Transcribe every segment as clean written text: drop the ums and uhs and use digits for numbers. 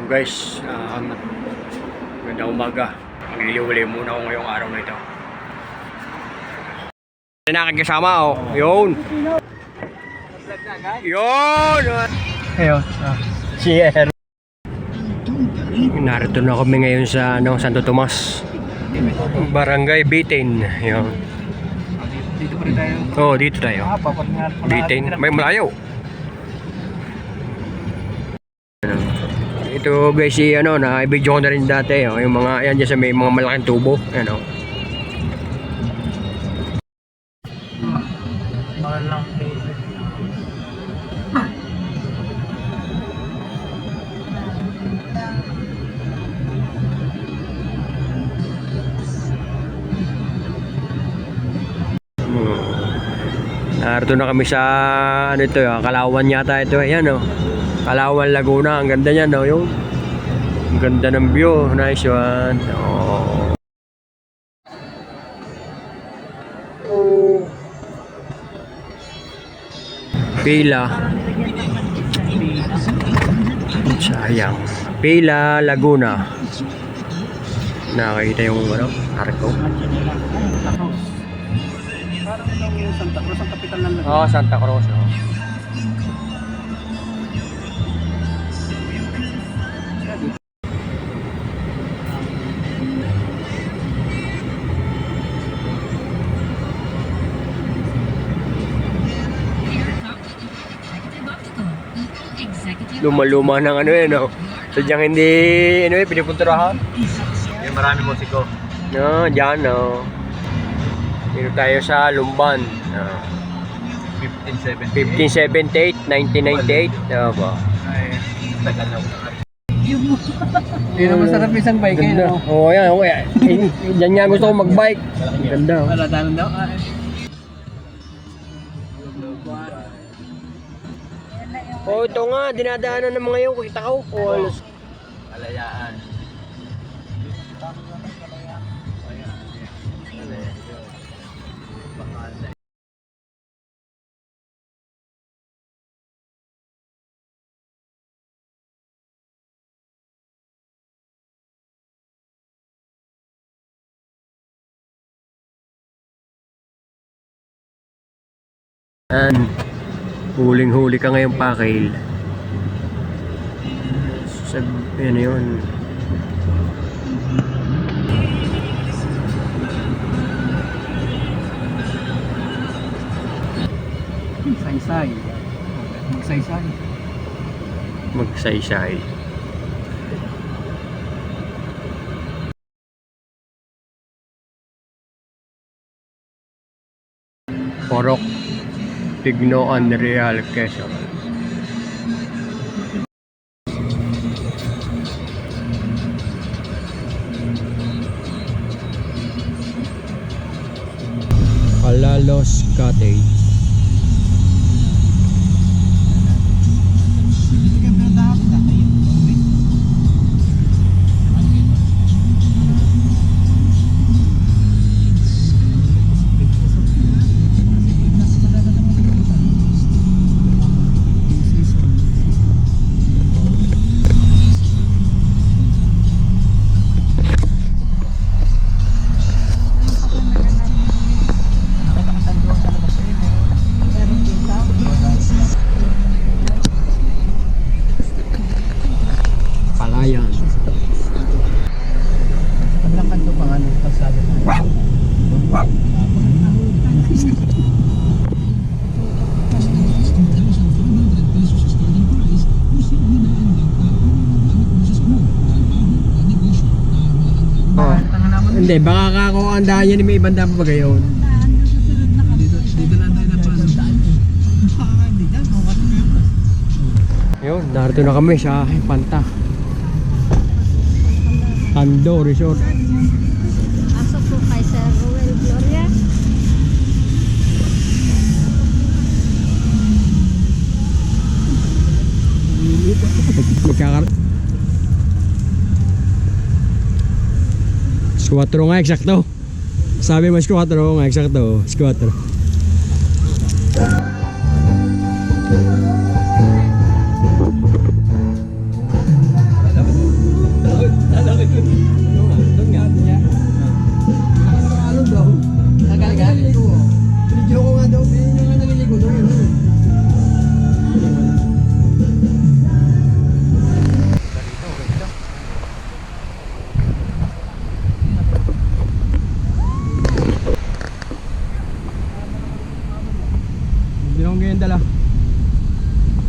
Guys, ganda umaga. Magliliwali muna ako ngayong araw na ito. Nakakasama oh. Yun. Yun. Ayun. Cheers. Narito na kami ngayon sa Santo Tomas. Barangay Bitin. Yun. Dito pa rin tayo. Oo, dito tayo. Bitin. May malayo. Ito guys, na-video ko na rin dati, yung mga, yan dyan sa may mga malaking tubo, Narito na kami sa, Kalawan yata ito, ayan Kalawan, Laguna, ang ganda niyan, yung ang ganda ng view, nice one. Pila. Sayang. Pila, Laguna. Nakakita yung arko. Parang yung Santa Cruz, ang kapital ng Laguna. Oo, Santa Cruz. Luma-luma ng sadyang hindi, pinipunturahan. Yung marami musiko. Dyan, Dito tayo sa Lumban. 1578. 1998. Ba? Ay, tagal na ako. Hindi na masarap isang bike Ganda. Oo, yan. Diyan nga gusto ko mag-bike. Ganda. Wala daw. Ito nga, dinadaanan ng mga yun. Kita ko. Alayaan. Huling-huli ka ngayong pakil. Yan yun. Saysay. Magsaysay. Magsaysay. Porok Tigno Unreal Quezon. Palalos Cottage. Palayan. Kabilang kanto pa nga nung kalsada na. Hindi, baka kako ang daan yan, may ibang daan pa ba gayon? Dito lang tayo na pasundan. Yun, narito na kami sa Panta Tando Resort. Pasok po kay Sir Ruel Gloria. Squatro nga, eksakto. Sabi mo squatro nga, eksakto. Squatro. Hindi naman ganyan dala.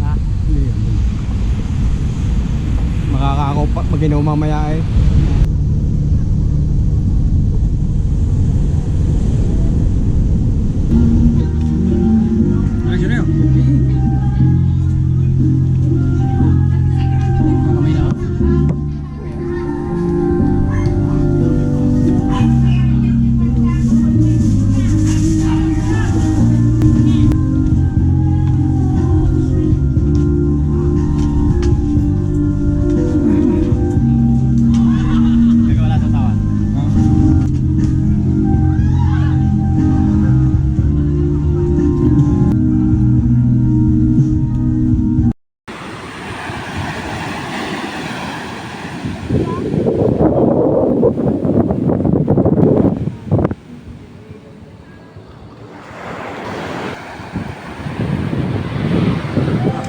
Ha? Hindi yan. Makakakaw pa pag ginaw mamaya eh. Ay, sino yun? Kamay na ako. Wala sa tawan.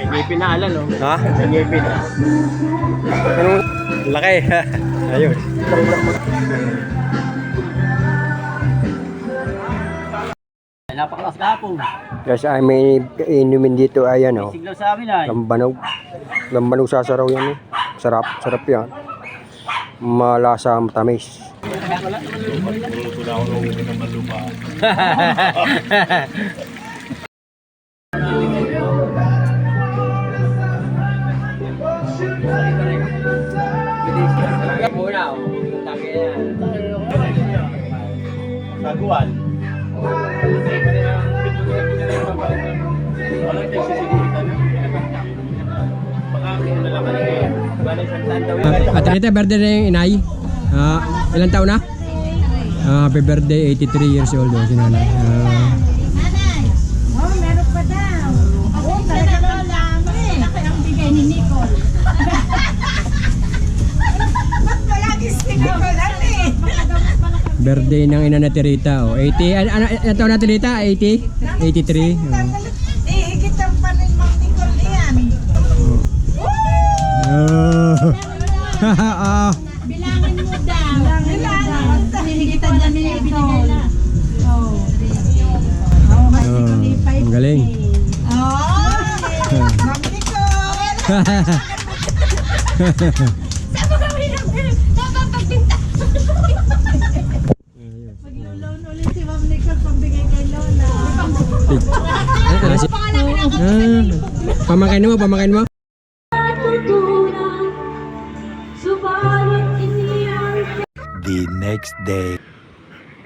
Ngipin na alam, no? Ha? Ngipin na. Anong laki? Ayun. Napakalas na po. Guys, ay may inumin dito ay ano, Siglaw sa amin ay. lambanog. Lambanog sasaraw yan eh. Sarap, sarap yan. Malasa, matamis. Saguan. At ito, birthday na yung inay. Ilang taon na? Happy birthday, 83 years old si nanay. Nanay, oh, meron pa daw. Oh, talaga lola. Laki ang bigay ni Nicole. Ba't palagi sticker ko lang eh? Birthday ng ina na Tirita. 80, ano taon na Tirita? 80? 83? Higit ang pa rin Ma'am Nicole yan. Bilangin mo daw. Bilangin mo daw. Hinigitan niya ni Nicole. Oh. Ang galing. Oh, Ma'am Nicole. Saan mo gawin ang napapagpinta? Maglulon ulit si Ma'am Nicole pambigay kay Lola. Pamangkin mo, pamangkin mo. The next day.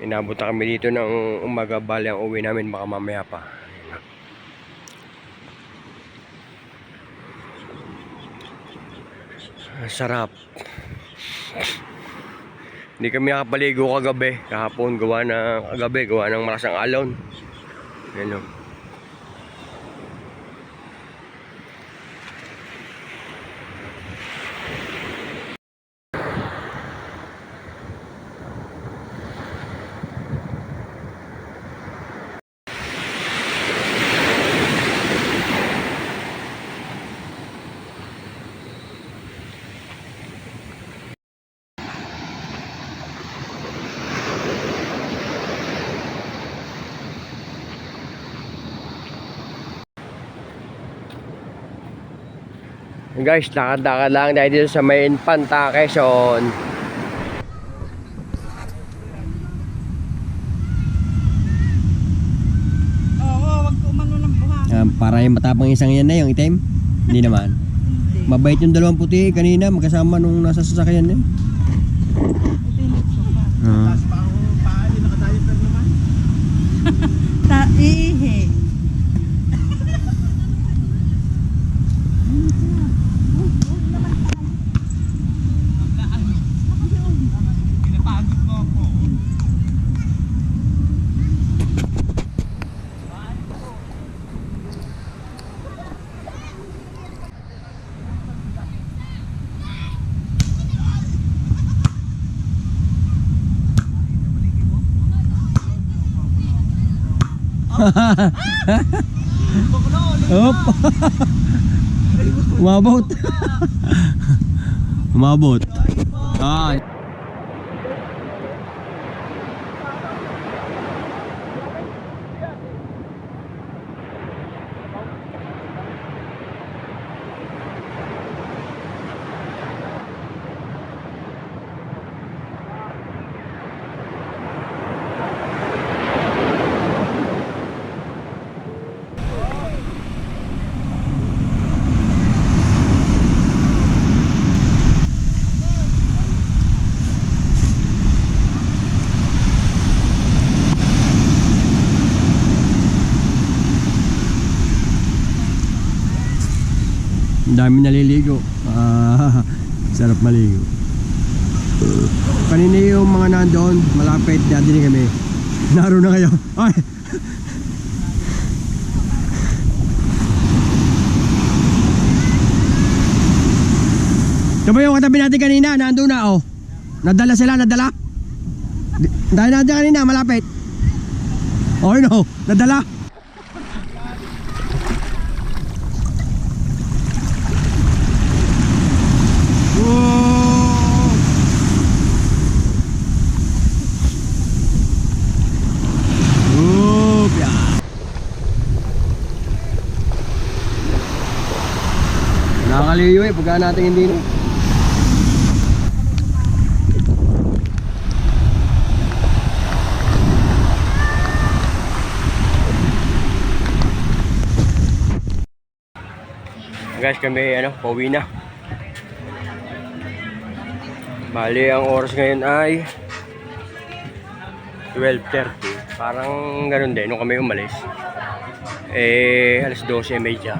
Inabot na kami dito ng umaga, bali ang uwi namin baka mamaya pa. Sarap. Hindi kami nakapaligo kagabi. Kahapon gawa ng malasang alon. Yan o. Guys, lakad-lakad lang tayo dito sa may Infanta, Quezon. Oo, wag ko umano ng buhangin. Para yung matapang isang yan na yung itim. Hindi naman. Mabait yung dalawang puti kanina magkasama nung nasa sasakyan eh. Ihi. Op. Umabot. Umabot. Ah. Ang dami naliligo. Sarap maligo. Kanina yung mga nandoon, malapit, dadinig kami. Naroon na kayo. Ay! Ito ba yung katabi natin kanina? Nandun na, oh. Nadala sila, nadala. Dahil natin kanina, malapit. Oh, no, nadala. Whoa! Whoop, yeah. Nakakaliyo eh, pagka natin hindi. Guys, kami pauwi na. Bali, ang oras ngayon ay 12:30. Parang ganun din nung kami umalis. Alas 12:30.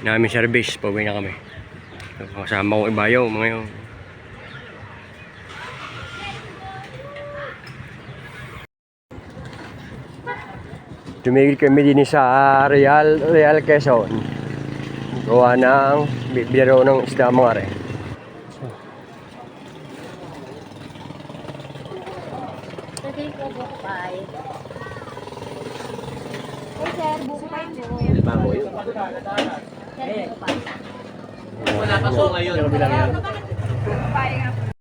Namin service, pauwi na kami. Kasama kong ibayaw, mga yun. Tumigil kami din sa Real Quezon. Gawa ng bibiro ng isda mga rin. Pwede ko bukay. Hey sir, bukay po. Bago yun. Sir, bukay. Wala pa so ngayon. Bukay nga po.